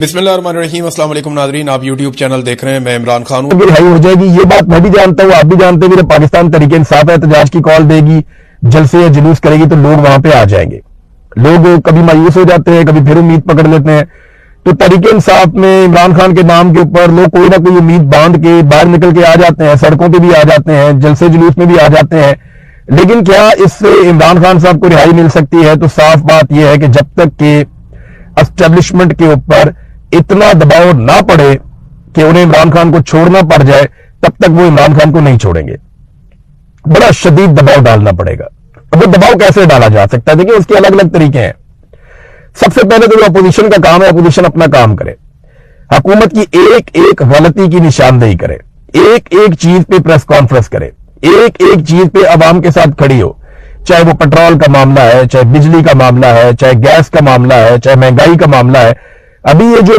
बिस्मिल्लाहिर्रहमानिर्रहीम। अस्सलाम वालेकुम नाज़रीन, आप यूट्यूब चैनल देख रहे हैं। मैं इमरान खान हूँ। रिहाई हो जाएगी, ये बात मैं भी जानता हूँ, आप भी जानते हैं। पाकिस्तान तहरीक इंसाफ एहतजाज की कॉल देगी, जलसे या जुलूस करेगी तो लोग वहां पे आ जाएंगे। लोग कभी मायूस हो जाते हैं, कभी फिर उम्मीद पकड़ लेते हैं। तो तहरीक इंसाफ में इमरान खान के नाम के ऊपर लोग कोई ना कोई उम्मीद बांध के बाहर निकल के आ जाते हैं, सड़कों पर भी आ जाते हैं, जलसे जुलूस में भी आ जाते हैं। लेकिन क्या इससे इमरान खान साहब को रिहाई मिल सकती है? तो साफ बात यह है कि जब तक के एस्टेब्लिशमेंट के ऊपर इतना दबाव ना पड़े कि उन्हें इमरान खान को छोड़ना पड़ जाए, तब तक वो इमरान खान को नहीं छोड़ेंगे। बड़ा शदीद दबाव डालना पड़ेगा। अब वो दबाव कैसे डाला जा सकता है? देखिए, उसके अलग अलग तरीके हैं। सबसे पहले तो अपोजिशन का काम है, अपोजिशन अपना काम करे, हुकूमत की एक एक गलती की निशानदेही करे, एक एक चीज पे प्रेस कॉन्फ्रेंस करे, एक एक चीज पे अवाम के साथ खड़ी हो। चाहे वो पेट्रोल का मामला है, चाहे बिजली का मामला है, चाहे गैस का मामला है, चाहे महंगाई का मामला है। अभी ये जो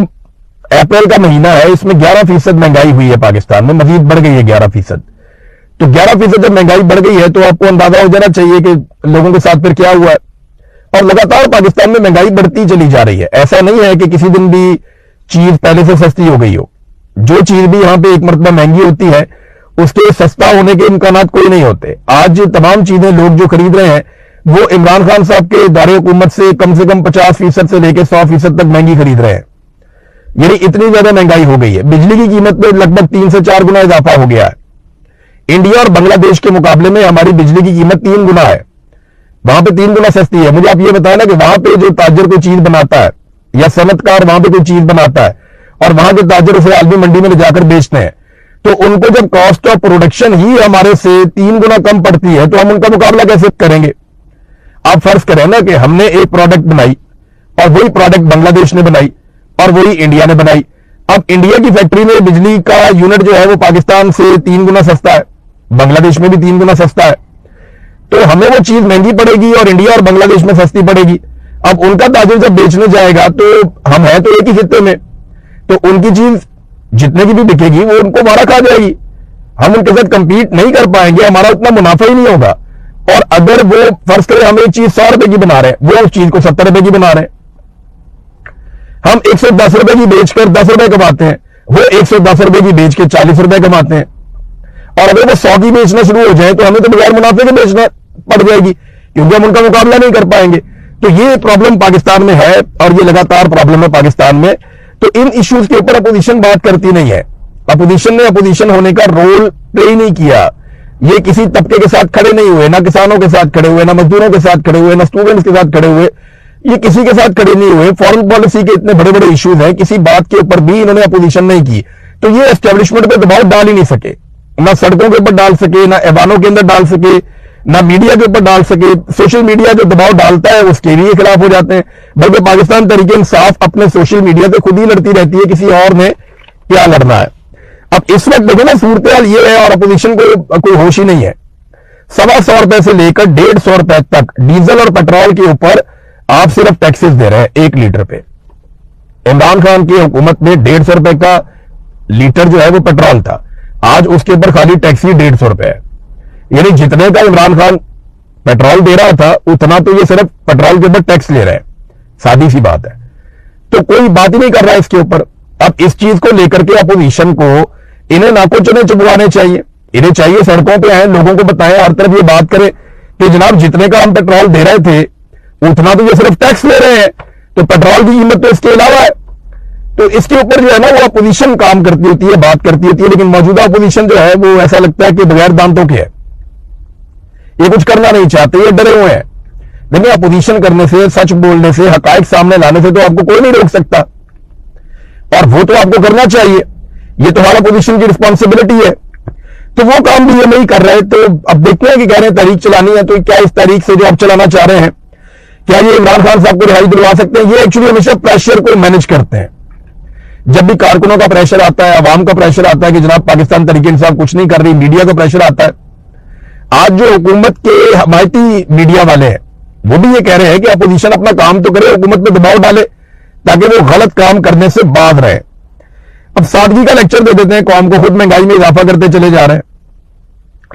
अप्रैल का महीना है, इसमें 11% महंगाई हुई है पाकिस्तान में, मजीद बढ़ गई है 11%। तो 11% जब महंगाई बढ़ गई है तो आपको अंदाजा हो जाना चाहिए कि लोगों के साथ फिर क्या हुआ है। और लगातार पाकिस्तान में महंगाई बढ़ती चली जा रही है। ऐसा नहीं है कि किसी दिन भी चीज पहले से सस्ती हो गई हो। जो चीज भी यहां पर एक मरतबा महंगी होती है, उसके सस्ता होने के इम्कानात कोई नहीं होते। आज तमाम चीजें लोग जो खरीद रहे हैं वो इमरान खान साहब के दायरे हुकूमत से कम 50% से लेकर 100% तक महंगी खरीद रहे हैं। यानी इतनी ज्यादा महंगाई हो गई है। बिजली की कीमत में लगभग 3 से 4 गुना इजाफा हो गया है। इंडिया और बांग्लादेश के मुकाबले में हमारी बिजली की कीमत 3 गुना है। वहां पे 3 गुना सस्ती है। मुझे आप ये बताया ना कि वहां पे जो ताजर कोई चीज बनाता है या सनतकार वहां पे कोई चीज बनाता है और वहां के ताजर उसे आलमी मंडी में ले जाकर बेचते हैं, तो उनको जब कॉस्ट ऑफ प्रोडक्शन ही हमारे से 3 गुना कम पड़ती है तो हम उनका मुकाबला कैसे करेंगे? आप फर्ज करें ना कि हमने एक प्रोडक्ट बनाई और वही प्रोडक्ट बांग्लादेश ने बनाई और वही इंडिया ने बनाई। अब इंडिया की फैक्ट्री में बिजली का यूनिट जो है वो पाकिस्तान से 3 गुना सस्ता है, बांग्लादेश में भी 3 गुना सस्ता है। तो हमें वो चीज महंगी पड़ेगी और इंडिया और बांग्लादेश में सस्ती पड़ेगी। अब उनका ताजिर जब बेचने जाएगा तो हम हैं तो एक ही खित्ते में, तो उनकी चीज जितने की भी बिकेगी वो उनको मारा खा जाएगी। हम उनके साथ कंपीट नहीं कर पाएंगे, हमारा उतना मुनाफा ही नहीं होगा। और अगर वो फर्ज करें हम एक चीज 100 रुपए की बना रहे हैं, वो उस चीज को 70 रुपए की बना रहे हैं। हम 110 रुपए की बेचकर 10 रुपए कमाते हैं, वो 110 रुपए की बेच के 40 रुपए कमाते हैं। और अगर वो 100 की बेचना शुरू हो जाए तो हमें तो बगैर मुनाफे के बेचना पड़ जाएगी, क्योंकि हम उनका मुकाबला नहीं कर पाएंगे। तो ये प्रॉब्लम पाकिस्तान में है और ये लगातार प्रॉब्लम है पाकिस्तान में। तो इन इश्यूज के ऊपर अपोजिशन बात करती नहीं है। अपोजिशन ने अपोजिशन होने का रोल प्ले ही नहीं किया। ये किसी तबके के साथ खड़े नहीं हुए, ना किसानों के साथ खड़े हुए, ना मजदूरों के साथ खड़े हुए, ना स्टूडेंट्स के साथ खड़े हुए। ये किसी के साथ खड़े नहीं हुए। फॉरेन पॉलिसी के इतने बड़े बड़े इश्यूज हैं, किसी बात के ऊपर भी इन्होंने अपोजिशन नहीं की। तो ये एस्टेब्लिशमेंट पे दबाव डाल ही नहीं सके, ना सड़कों के ऊपर डाल सके, ना ऐवानों के अंदर डाल सके, ना मीडिया के ऊपर डाल सके। सोशल मीडिया जो दबाव डालता है उसके लिए खिलाफ हो जाते हैं। बल्कि पाकिस्तान तहरीक इंसाफ अपने सोशल मीडिया से खुद ही लड़ती रहती है, किसी और ने क्या लड़ना है। अब इस वक्त देखो ना, सूरत हाल ये है और अपोजिशन को कोई होश ही नहीं है। 125 रुपए से लेकर 150 रुपए तक डीजल और पेट्रोल के ऊपर आप सिर्फ टैक्सेस दे रहे हैं 1 लीटर पे। इमरान खान की हुकूमत में 150 रुपए का लीटर जो है वो पेट्रोल था, आज उसके ऊपर खाली टैक्स ही 150 रुपए है। यानी जितने का इमरान खान पेट्रोल दे रहा था उतना तो ये सिर्फ पेट्रोल के ऊपर टैक्स ले रहे हैं। सादी सी बात है। तो कोई बात ही नहीं कर रहा है इसके ऊपर। अब इस चीज को लेकर के अपोजिशन को इन्हें नाको चुने चुपवाने चाहिए। इन्हें चाहिए सड़कों पे आए, लोगों को बताएं, हर तरफ ये बात करें कि जनाब जितने का हम पेट्रोल दे रहे थे उतना तो ये सिर्फ टैक्स ले रहे हैं, तो पेट्रोल की कीमत तो इसके अलावा है। तो इसके ऊपर जो है ना वो अपोजिशन काम करती होती है, बात करती होती है। लेकिन मौजूदा अपोजिशन जो है वो ऐसा लगता है कि बगैर दांतों के है, ये कुछ करना नहीं चाहते, ये डरे हुए हैं। देखिए, अपोजिशन करने से, सच बोलने से, हकायक सामने लाने से तो आपको कोई नहीं रोक सकता, और वो तो आपको करना चाहिए। ये तो हमारा अपोजिशन की रिस्पॉन्सिबिलिटी है। तो वो काम भी ये नहीं कर रहे। तो अब देखते हैं कि कह रहे हैं तारीख चलानी है, तो क्या इस तारीख से जो आप चलाना चाह रहे हैं, क्या ये इमरान खान साहब को रिहाई दिलवा सकते हैं? ये एक्चुअली हमेशा प्रेशर को मैनेज करते हैं। जब भी कारकुनों का प्रेशर आता है, अवाम का प्रेशर आता है कि जनाब पाकिस्तान तहरीक इंसाफ कुछ नहीं कर रही, मीडिया का प्रेशर आता है। आज जो हुकूमत के हमायती मीडिया वाले हैं वो भी ये कह रहे हैं कि अपोजिशन अपना काम तो करे, हुकूमत पे दबाव डाले ताकि वो गलत काम करने से बाज रहे। अब सादगी का लेक्चर दे देते हैं कौम को, खुद महंगाई में इजाफा करते चले जा रहे हैं,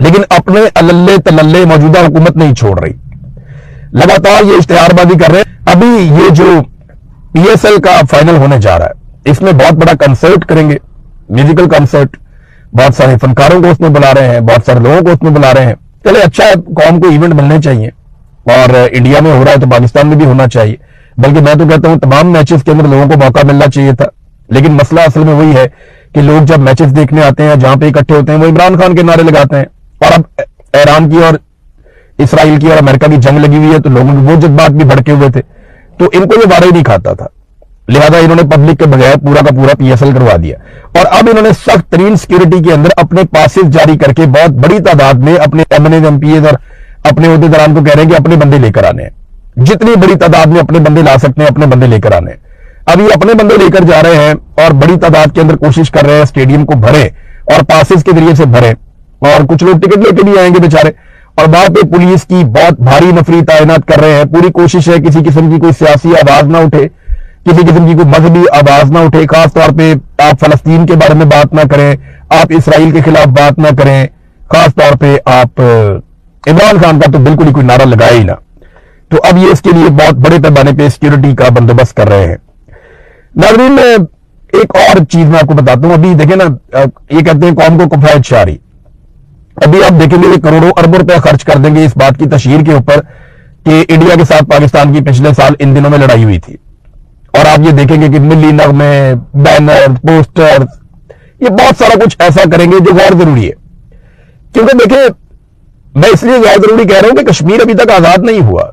लेकिन अपने अल्ले तलल्ले मौजूदा हुकूमत नहीं छोड़ रही। लगातार ये इश्तिहारबाजी कर रहे हैं। अभी ये जो PSL का फाइनल होने जा रहा है, इसमें बहुत बड़ा कंसर्ट करेंगे, म्यूजिकल कंसर्ट, बहुत सारे फनकारों को उसमें बुला रहे हैं, बहुत सारे लोगों को उसमें बुला रहे हैं। चले अच्छा है, कौम को इवेंट मिलने चाहिए, और इंडिया में हो रहा है तो पाकिस्तान में भी होना चाहिए। बल्कि मैं तो कहता हूं तमाम मैचेस के अंदर लोगों को मौका मिलना चाहिए था। लेकिन मसला असल में वही है कि लोग जब मैचेस देखने आते हैं, जहां पे इकट्ठे होते हैं, वो इमरान खान के नारे लगाते हैं। और अब ईरान की और इसराइल की और अमेरिका की जंग लगी हुई है, तो लोगों के वो जज्बात भी भड़के हुए थे, तो इनको ये वारा ही नहीं खाता था। लिहाजा इन्होंने पब्लिक के बगैर पूरा का पूरा पीएसएल करवा दिया। और अब इन्होंने सख्त तरीन सिक्योरिटी के अंदर अपने पासेस जारी करके बहुत बड़ी तादाद में अपने एमएनएज और अपने अहदेदारान को कह रहे हैं कि अपने बंदे लेकर आने हैं, जितनी बड़ी तादाद में अपने बंदे ला सकते हैं अपने बंदे लेकर आने हैं। अब ये अपने बंदे लेकर जा रहे हैं और बड़ी तादाद के अंदर कोशिश कर रहे हैं स्टेडियम को भरे और पासेस के जरिए से भरे, और कुछ लोग टिकट लेके भी आएंगे बेचारे। और वहां पे पुलिस की बहुत भारी नफरी तैनात कर रहे हैं। पूरी कोशिश है किसी किस्म की कोई सियासी आवाज ना उठे, किसी किस्म की कोई मजहबी आवाज ना उठे। खासतौर पे आप फलस्तीन के बारे में बात ना करें, आप इसराइल के खिलाफ बात ना करें, खासतौर पे आप इमरान खान का तो बिल्कुल ही कोई नारा लगाया ही ना। तो अब ये इसके लिए बहुत बड़े पैमाने पे सिक्योरिटी का बंदोबस्त कर रहे हैं। नाज़रीन, एक और चीज मैं आपको बताता हूं। अभी देखें ना, ये कहते हैं कौम को किफायत शारी। अभी आप देखेंगे कि करोड़ों अरबों रुपया खर्च कर देंगे इस बात की तशहीर के ऊपर कि इंडिया के साथ पाकिस्तान की पिछले साल इन दिनों में लड़ाई हुई थी। और आप ये देखेंगे कि मिली नगमे, बैनर, पोस्टर, ये बहुत सारा कुछ ऐसा करेंगे जो गैर जरूरी है। क्योंकि देखिए, मैं इसलिए गैर जरूरी कह रहा हूं कि कश्मीर अभी तक आजाद नहीं हुआ।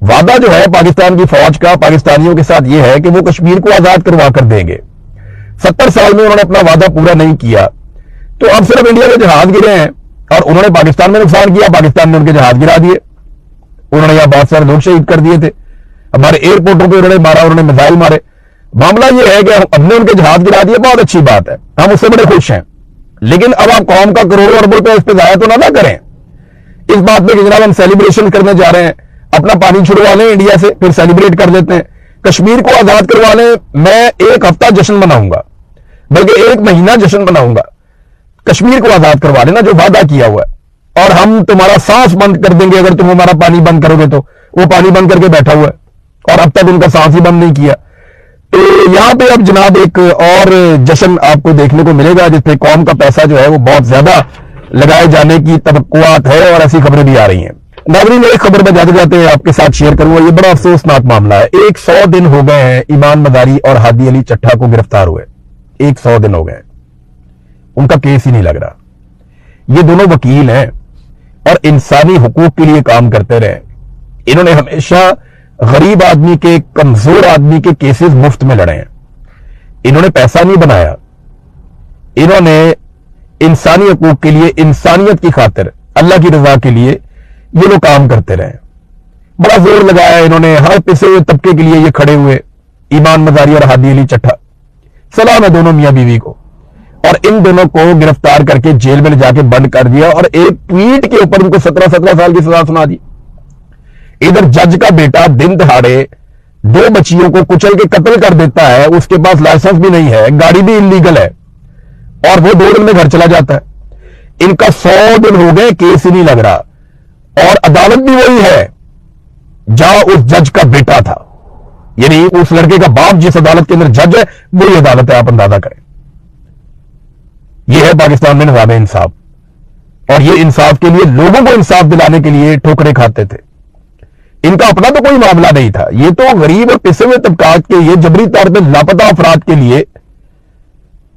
वादा जो है पाकिस्तान की फौज का पाकिस्तानियों के साथ यह है कि वो कश्मीर को आजाद करवा कर देंगे। 70 साल में उन्होंने अपना वादा पूरा नहीं किया, तो अब सिर्फ इंडिया के जहाज गिरे हैं और उन्होंने पाकिस्तान में नुकसान किया, पाकिस्तान ने उनके जहाज गिरा दिए। उन्होंने यहां बहुत सारे लोग शहीद कर दिए थे, हमारे एयरपोर्टों पर उन्होंने मारा, उन्होंने मिसाइल मारे। मामला यह है कि हमने उनके जहाज गिरा दिए, बहुत अच्छी बात है, हम उससे बड़े खुश हैं। लेकिन अब आप कौम का करोड़ों अरबों रुपया इस पर जाया तो ना करें। इस बात पे कि जनाब हम सेलिब्रेशन करने जा रहे हैं, अपना पानी छुड़वा लें इंडिया से, फिर सेलिब्रेट कर लेते हैं। कश्मीर को आजाद करवा लें, मैं एक हफ्ता जश्न मनाऊंगा, बल्कि 1 महीना जश्न मनाऊंगा। कश्मीर को आजाद करवा लेना जो वादा किया हुआ है, और हम तुम्हारा सांस बंद कर देंगे अगर तुम हमारा पानी बंद करोगे। तो वो पानी बंद करके बैठा हुआ है और अब तक उनका सांस ही बंद नहीं किया। तो यहां पे अब जनाब एक और जश्न आपको देखने को मिलेगा जिसपे कौम का पैसा जो है वो बहुत ज्यादा लगाए जाने की तवक्कुआत है, और ऐसी खबरें भी आ रही हैं। नाज़रीन, एक खबर में जाते जाते आपके साथ शेयर करूंगा, ये बड़ा अफसोसनाक मामला है। 100 दिन हो गए हैं ईमान मदारी और हादी अली चट्ठा को गिरफ्तार हुए। 100 दिन हो गए, उनका केस ही नहीं लग रहा। ये दोनों वकील हैं और इंसानी हुकूक के लिए काम करते रहे। इन्होंने हमेशा गरीब आदमी के, कमजोर आदमी के केसेस मुफ्त में लड़े हैं। इन्होंने पैसा नहीं बनाया, इन्होंने इंसानी हुकूक के लिए, इंसानियत की खातिर, अल्लाह की रजा के लिए ये लोग काम करते रहे। बड़ा जोर लगाया इन्होंने, हर पिसे हुए तबके के लिए ये खड़े हुए। ईमान मजारी और हादी अली चट्ठा, सलाम है दोनों मियां बीवी को। और इन दोनों को गिरफ्तार करके जेल में ले जाके बंद कर दिया और एक ट्वीट के ऊपर उनको 17 साल की सजा सुना दी। इधर जज का बेटा दिन दहाड़े 2 बच्चियों को कुचल के कत्ल कर देता है, उसके पास लाइसेंस भी नहीं है, गाड़ी भी इलीगल है, और वो 2 दिन में घर चला जाता है। इनका 100 दिन हो गए, केस ही नहीं लग रहा। और अदालत भी वही है जहां उस जज का बेटा था, यानी उस लड़के का बाप जिस अदालत के अंदर जज है वही अदालत है। आप अंदाजा करें, यह है पाकिस्तान में निज़ाम इंसाफ। और ये इंसाफ के लिए, लोगों को इंसाफ दिलाने के लिए ठोकरें खाते थे। इनका अपना तो कोई मामला नहीं था, ये तो गरीब और पिसे हुए तबकात के, ये जबरी तौर पर लापता अफराद के लिए,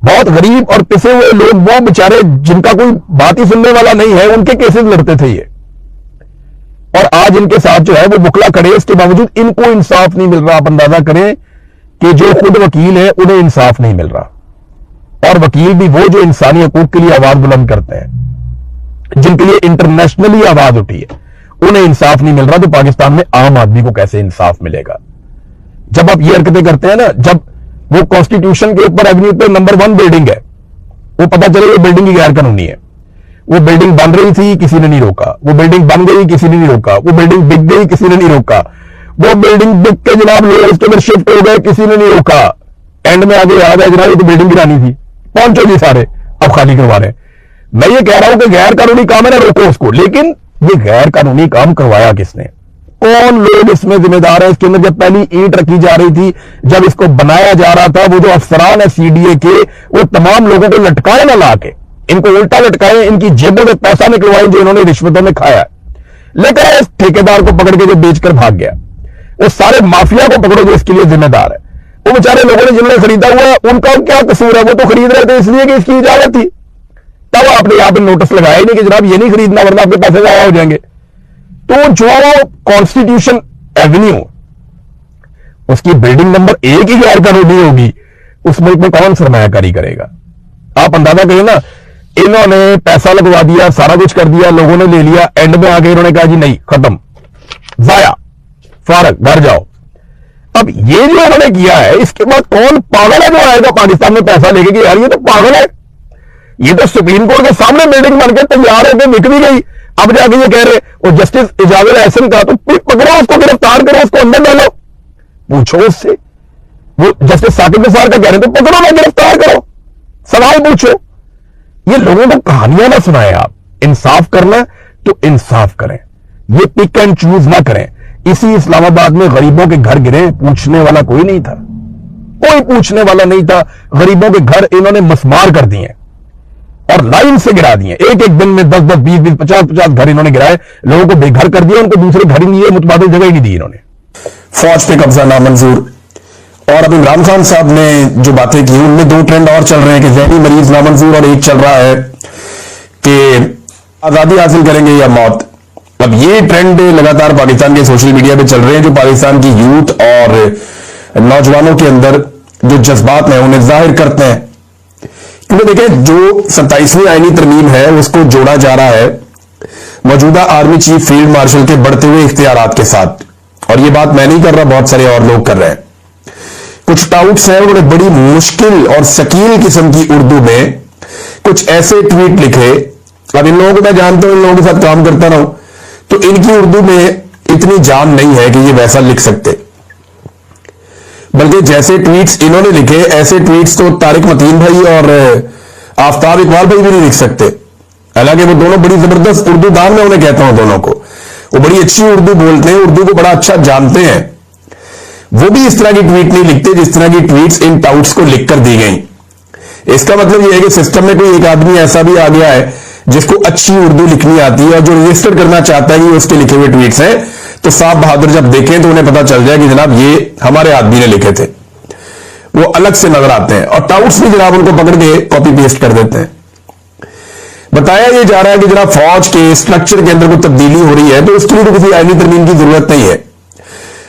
बहुत गरीब और पिसे हुए लोग, वो बेचारे जिनका कोई बात ही सुनने वाला नहीं है, उनके केसेस लड़ते थे ये। और आज इनके साथ जो है वो बुकला खड़े, इसके बावजूद इनको इंसाफ नहीं मिल रहा। आप अंदाजा करें कि जो खुद वकील है उन्हें इंसाफ नहीं मिल रहा। और वकील भी वो जो इंसानी हकूक के लिए आवाज बुलंद करते हैं, जिनके लिए इंटरनेशनली आवाज उठी है, उन्हें इंसाफ नहीं मिल रहा। तो पाकिस्तान में आम आदमी को कैसे इंसाफ मिलेगा? जब आप ये हरकतें करते हैं ना, जब वो कॉन्स्टिट्यूशन के ऊपर एवेन्यू पे नंबर 1 बिल्डिंग है, वो पता चले ये बिल्डिंग ही गैर कानूनी है। वो बिल्डिंग बन रही थी, किसी ने नहीं रोका। वो बिल्डिंग बन गई, किसी ने नहीं रोका। वो बिल्डिंग बिक गई, किसी ने नहीं रोका। वो बिल्डिंग बिक के जनाब लोग उसके अंदर शिफ्ट हो गए, किसी ने नहीं रोका। एंड में आगे याद है जनाब, ये तो बिल्डिंग गिरानी थी, पहुंचो जी सारे, अब खाली करवा रहे हैं। मैं ये कह रहा हूं कि गैर कानूनी काम है ना, रोको उसको। लेकिन ये गैर कानूनी काम करवाया किसने? कौन लोग इसमें जिम्मेदार है? इसके अंदर जब पहली ईंट रखी जा रही थी, जब इसको बनाया जा रहा था, वो जो अफसरान है सीडीए के, वो तमाम लोगों को लटकाए ना लाके, इनको उल्टा लटकाए, इनकी जेबों से पैसा निकलवाए जो इन्होंने रिश्वतों में खाया। लेकिन इस ठेकेदार को पकड़ के जो बेचकर भाग गया, वो सारे माफिया को पकड़ो जो इसके लिए जिम्मेदार है। वो बेचारे लोगों ने जिन्होंने खरीदा हुआ है, उनका क्या कसूर है? वो तो खरीद रहे थे इसलिए कि इसकी इजाजत थी। तब आपने यहां पर नोटिस लगाया ही नहीं कि जनाब ये नहीं खरीदना वरना आपके पैसे जाया हो जाएंगे। तो जो कॉन्स्टिट्यूशन एवेन्यू, उसकी बिल्डिंग नंबर 1 ही गैर कानूनी होगी, उस मुल्क में कौन सरमायाकारी करेगा? आप अंदाजा करिए ना, इन्होंने पैसा लगवा दिया, सारा कुछ कर दिया, लोगों ने ले लिया, एंड में आके इन्होंने कहा जी नहीं, खत्म, जाया, फारग, घर जाओ। अब ये जो उन्होंने किया है, इसके बाद कौन पागल है जो आएगा पाकिस्तान में पैसा लेके कि यार ये तो पागल है, ये तो सुप्रीम कोर्ट के सामने बिल्डिंग बन के तैयार होकर बिक भी गई, अब जाके ये कह रहे और जस्टिस इजाजुल एहसन का, तो पकड़ो उसको, गिरफ्तार करो उसको, अंदर डालो, पूछो उससे। वो जस्टिस साकिब निसार का कह रहे तो पकड़ो ना, गिरफ्तार करो, सवाल पूछो। ये लोगों को कहानियां ना सुनाए आप। इंसाफ करना तो इंसाफ करें, ये पिक एंड चूज ना करें। इसी इस्लामाबाद में गरीबों के घर गिरे, पूछने वाला कोई नहीं था, कोई पूछने वाला नहीं था। गरीबों के घर इन्होंने मसमार कर दिए और लाइन से गिरा दिए, एक एक दिन में 10-10, 20-20, 50-50 घर इन्होंने गिराए, लोगों को बेघर कर दिया, उनको दूसरे घर ही नहीं है, मुतबादिल जगह ही नहीं दी इन्होंने। फौज पे कब्जा नामंजूर। और अब इमरान खान साहब ने जो बातें की, उनमें 2 ट्रेंड और चल रहे हैं कि जहनी मरीज नामंजूर, और एक चल रहा है कि आजादी हासिल करेंगे या मौत। अब ये ट्रेंड लगातार पाकिस्तान के सोशल मीडिया पे चल रहे हैं, जो पाकिस्तान की यूथ और नौजवानों के अंदर जो जज्बात हैं उन्हें जाहिर करते हैं। क्योंकि देखें, जो 27वीं आईनी तरमीम है उसको जोड़ा जा रहा है मौजूदा आर्मी चीफ फील्ड मार्शल के बढ़ते हुए इख्तियारात के साथ। और ये बात मैं नहीं कर रहा, बहुत सारे और लोग कर रहे हैं। कुछ टाउट्स हैं, उन्होंने बड़ी मुश्किल और शकील किस्म की उर्दू में कुछ ऐसे ट्वीट लिखे। अब इन लोगों को मैं जानता हूं, इन लोगों के साथ काम करता रहा हूं, तो इनकी उर्दू में इतनी जान नहीं है कि ये वैसा लिख सकते। बल्कि जैसे ट्वीट्स इन्होंने लिखे, ऐसे ट्वीट्स तो तारिक मतीन भाई और आफ्ताब इकबाल भाई भी नहीं लिख सकते। हालांकि वो दोनों बड़ी जबरदस्त उर्दू दान, मैं उन्हें कहता हूं दोनों को, वो बड़ी अच्छी उर्दू बोलते हैं, उर्दू को बड़ा अच्छा जानते हैं। वो भी इस तरह की ट्वीट नहीं लिखते जिस तरह की ट्वीट्स इन टाउट्स को लिखकर दी गई। इसका मतलब यह है कि सिस्टम में कोई एक आदमी ऐसा भी आ गया है जिसको अच्छी उर्दू लिखनी आती है और जो रजिस्टर करना चाहता है कि उसके लिखे हुए ट्वीट्स हैं, तो साहब बहादुर जब देखें तो उन्हें पता चल जाए कि जनाब ये हमारे आदमी ने लिखे थे। वो अलग से नजर आते हैं और टाउट्स भी जनाब उनको पकड़ के कॉपी पेस्ट कर देते हैं। बताया यह जा रहा है कि जनाब फौज के स्ट्रक्चर के अंदर कोई तब्दीली हो रही है, तो उसके लिए तो किसी आईनी तरमीम की जरूरत नहीं है।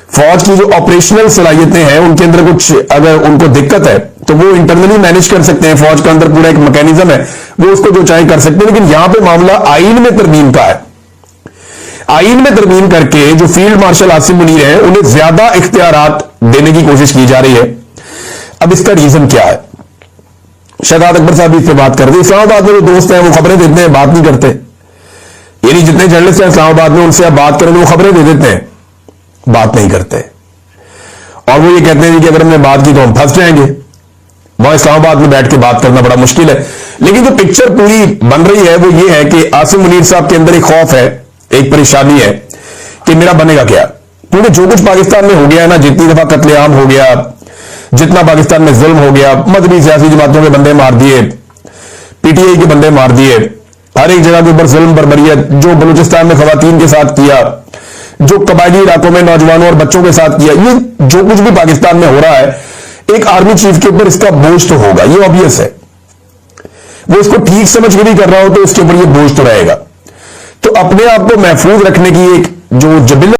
फौज की जो ऑपरेशनल सलाहियतें हैं उनके अंदर कुछ अगर उनको दिक्कत है तो वो इंटरनली मैनेज कर सकते हैं। फौज के अंदर पूरा एक मैकेनिज्म है, वो उसको जो चाहे कर सकते हैं। लेकिन यहां पे मामला आईन में तरमीम का है। आईन में तरमीम करके जो फील्ड मार्शल आसिम मुनीर है उन्हें ज्यादा इख्तियारात देने की कोशिश की जा रही है। अब इसका रीजन क्या है? शहजाद अकबर साहब भी इस पर बात कर रहे हैं। इस्लामाबाद में जो दोस्त हैं वो खबरें देते हैं, बात नहीं करते। यानी जितने जर्नलिस्ट हैं इस्लामाबाद में उनसे आप बात करें तो वो खबरें दे देते हैं, बात नहीं करते। और वो ये कहते हैं कि अगर हमने बात की तो हम फंस जाएंगे। वहां इस्लामाबाद में बैठ के बात करना बड़ा मुश्किल है। लेकिन जो पिक्चर पूरी बन रही है वो ये है कि आसिम मुनीर साहब के अंदर एक खौफ है, एक परेशानी है कि मेरा बनेगा क्या। क्योंकि जो कुछ पाकिस्तान में हो गया है ना, जितनी दफा कत्लेआम हो गया, जितना पाकिस्तान में जुल्म हो गया, मजहबी सियासी जमातों के बंदे मार दिए, पीटीआई के बंदे मार दिए, हर एक जगह के ऊपर जुल्म बर्बरियत, जो बलूचिस्तान में खवातीन के साथ किया, जो कबायली इलाकों में नौजवानों और बच्चों के साथ किया, ये जो कुछ भी पाकिस्तान में हो रहा है, एक आर्मी चीफ के ऊपर इसका बोझ तो होगा, ये ऑब्वियस है। वो इसको ठीक समझ के भी कर रहा हो तो इसके ऊपर ये बोझ तो रहेगा। तो अपने आप को महफूज रखने की एक जो जबिल